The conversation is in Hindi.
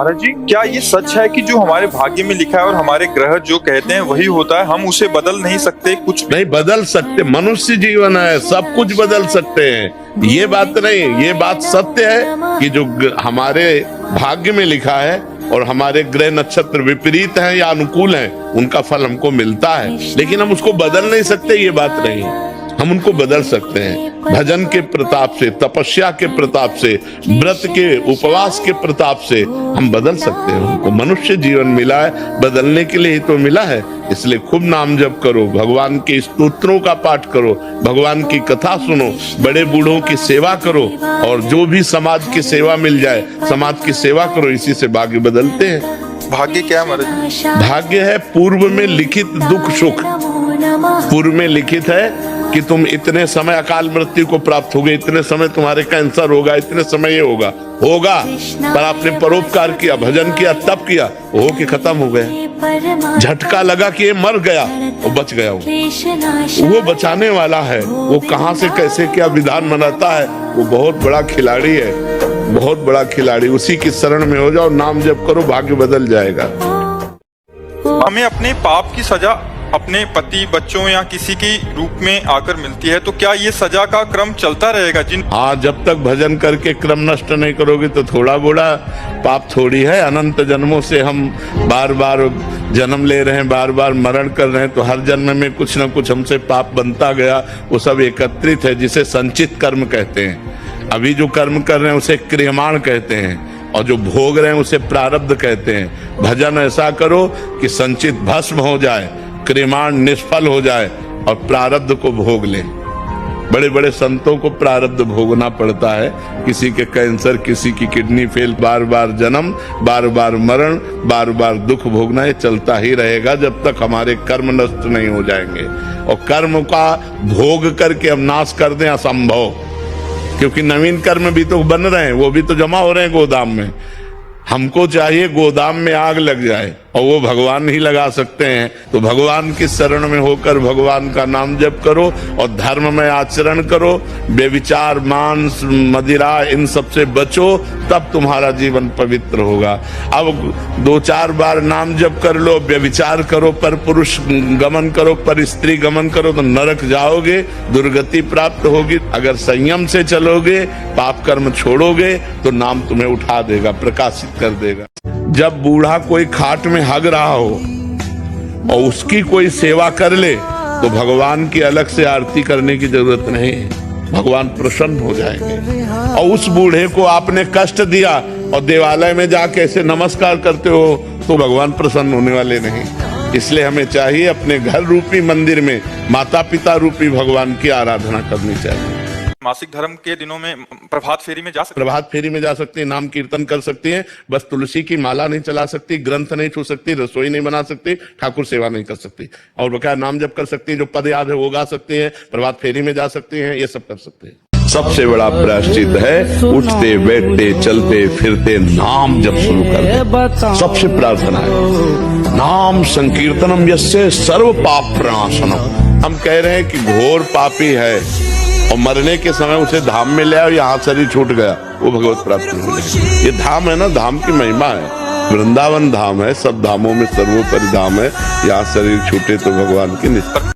महाराज जी, क्या ये सच है कि जो हमारे भाग्य में लिखा है और हमारे ग्रह जो कहते हैं वही होता है, हम उसे बदल नहीं सकते? कुछ नहीं बदल सकते, मनुष्य जीवन है, सब कुछ बदल सकते हैं। ये बात नहीं, ये बात सत्य है कि जो हमारे भाग्य में लिखा है और हमारे ग्रह नक्षत्र विपरीत हैं या अनुकूल हैं, उनका फल हमको मिलता है, लेकिन हम उसको बदल नहीं सकते। ये बात नहीं, हम उनको बदल सकते हैं भजन के प्रताप से, तपस्या के प्रताप से, व्रत के उपवास के प्रताप से हम बदल सकते हैं उनको। मनुष्य जीवन मिला है बदलने के लिए ही तो मिला है। इसलिए खूब नाम जप करो, भगवान के स्तोत्रों का पाठ करो, भगवान की कथा सुनो, बड़े बूढ़ों की सेवा करो, और जो भी समाज की सेवा मिल जाए समाज की सेवा करो। इसी से भाग्य बदलते हैं। भाग्य क्या है महाराज? भाग्य है पूर्व में लिखित दुख सुख। पूर्व में लिखित है कि तुम इतने समय अकाल मृत्यु को प्राप्त होगे, इतने समय तुम्हारे कैंसर होगा, इतने समय ये होगा पर आपने परोपकार किया, भजन किया, तप किया, हो के खत्म हो गया। झटका लगा कि ये मर गया, वो बच गया। वो बचाने वाला है। वो कहां से कैसे क्या विधान बनाता है, वो बहुत बड़ा खिलाड़ी है, बहुत बड़ा खिलाड़ी। उसी की शरण में हो जाओ, नाम जप करो, भाग्य बदल जाएगा। हमें अपने पाप की सजा अपने पति, बच्चों या किसी के रूप में आकर मिलती है, तो क्या ये सजा का क्रम चलता रहेगा? हाँ, जब तक भजन करके क्रम नष्ट नहीं करोगे तो थोड़ा बोड़ा पाप थोड़ी है। अनंत जन्मों से हम बार बार जन्म ले रहे हैं, बार बार मरण कर रहे हैं, तो हर जन्म में कुछ न कुछ हमसे पाप बनता गया। वो सब एकत्रित है, जिसे संचित कर्म कहते हैं। अभी जो कर्म कर रहे हैं उसे क्रियमाण कहते हैं, और जो भोग रहे हैं उसे प्रारब्ध कहते हैं। भजन ऐसा करो कि संचित भस्म हो जाए, क्रियमाण निष्फल हो जाए, और प्रारब्ध को भोग ले। बड़े बड़े संतों को प्रारब्ध भोगना पड़ता है। किसी के कैंसर, किसी की किडनी फेल, बार बार जन्म, बार बार मरण, बार बार दुख भोगना, ये चलता ही रहेगा जब तक हमारे कर्म नष्ट नहीं हो जाएंगे। और कर्म का भोग करके हम नाश कर दें असंभव, क्योंकि नवीन कर्म भी तो बन रहे हैं, वो भी तो जमा हो रहे हैं गोदाम में। हमको चाहिए गोदाम में आग लग जाए, और वो भगवान ही लगा सकते हैं। तो भगवान की शरण में होकर भगवान का नाम जप करो और धर्म में आचरण करो। बेविचार, मांस, मदिरा, इन सब से बचो, तब तुम्हारा जीवन पवित्र होगा। अब 2-4 बार नाम जप कर लो, व्यभिचार करो, पर पुरुष गमन करो, पर स्त्री गमन करो, तो नरक जाओगे, दुर्गति प्राप्त होगी। अगर संयम से चलोगे, पाप कर्म छोड़ोगे, तो नाम तुम्हें उठा देगा, प्रकाशित कर देगा। जब बूढ़ा कोई खाट में हग रहा हो और उसकी कोई सेवा कर ले, तो भगवान की अलग से आरती करने की जरूरत नहीं है, भगवान प्रसन्न हो जाएंगे। और उस बूढ़े को आपने कष्ट दिया और देवालय में जाके ऐसे नमस्कार करते हो, तो भगवान प्रसन्न होने वाले नहीं। इसलिए हमें चाहिए अपने घर रूपी मंदिर में माता पिता रूपी भगवान की आराधना करनी चाहिए। मासिक धर्म के दिनों में प्रभात फेरी में जा सकते, प्रभात फेरी में जा सकती है, नाम कीर्तन कर सकती हैं, बस तुलसी की माला नहीं चला सकती, ग्रंथ नहीं छू सकती, रसोई नहीं बना सकती, ठाकुर सेवा नहीं कर सकती, और बकाया नाम जप कर सकती है। जो पद याद है वो गा सकती है, प्रभात फेरी में जा सकती हैं, ये सब कर सकते हैं। सबसे बड़ा प्रायश्चित है उठते बैठते चलते फिरते नाम जप शुरू कर दे। सबसे प्रार्थना है नाम संकीर्तनम यस्य सर्व पाप प्रणाशनम। हम कह रहे हैं कि घोर पापी है और मरने के समय उसे धाम में ले आओ, यहाँ शरीर छूट गया, वो भगवत प्राप्ति हो गई। ये धाम है ना, धाम की महिमा है। वृंदावन धाम है, सब धामों में सर्वोपरि धाम है। यहाँ शरीर छूटे तो भगवान की निष्ठा।